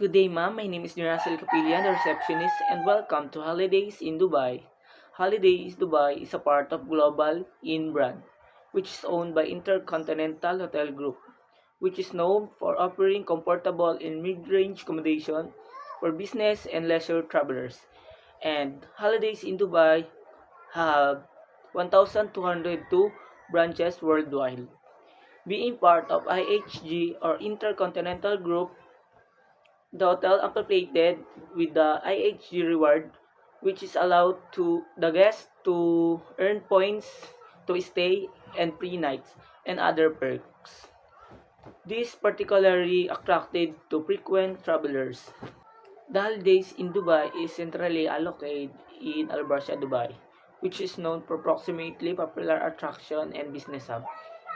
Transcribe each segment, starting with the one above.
Good day, ma'am. My name is Nurasel Kapilian, the receptionist, and welcome to Holidays in Dubai. Holidays Dubai is a part of Global Inn brand, which is owned by Intercontinental Hotel Group, which is known for offering comfortable and mid-range accommodation for business and leisure travelers. And Holidays in Dubai have 1,202 branches worldwide. Being part of IHG or Intercontinental Group, the hotel affiliated with the IHG reward, which is allowed to the guests to earn points to stay and free nights and other perks. This particularly attracted to frequent travelers. The holidays in Dubai is centrally allocated in Al Barsha, Dubai, which is known for approximately popular attraction and business hub,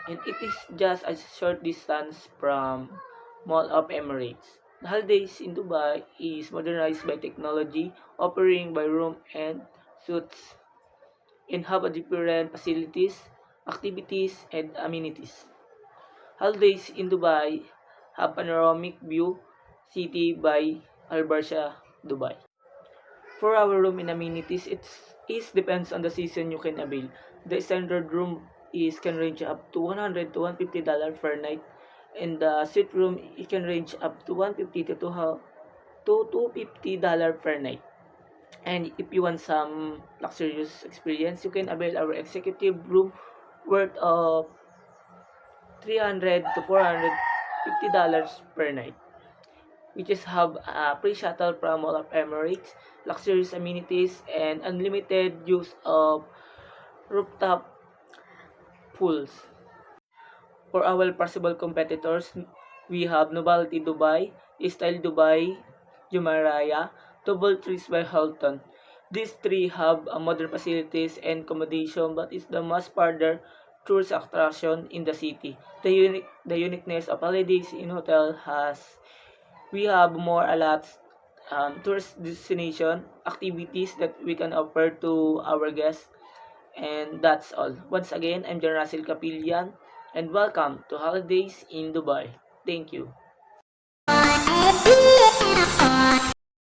and it is just a short distance from Mall of Emirates. The holidays in Dubai is modernized by technology, offering by room and suites, and have a different facilities, activities, and amenities. Holidays in Dubai have panoramic view city by Al Barsha, Dubai. For our room and amenities, it depends on the season you can avail. The standard room is can range up to 100 to $150 per night, and the suite room it can range up to 150 to $250 per night. And if you want some luxurious experience, you can avail our executive room worth of 300 to $450 per night, which is have a free shuttle from Mall of Emirates, luxurious amenities, and unlimited use of rooftop pools. For our possible competitors, we have Novelty Dubai, Style Dubai, Jumeirah, DoubleTrees by Hilton. These three have modern facilities and accommodation, but is the most further tourist attraction in the city. The uniqueness of Holidays Inn Hotel has we have more a lot tourist destination activities that we can offer to our guests, and that's all. Once again, I'm John Russell Kapilian, and welcome to Holidays in Dubai. Thank you.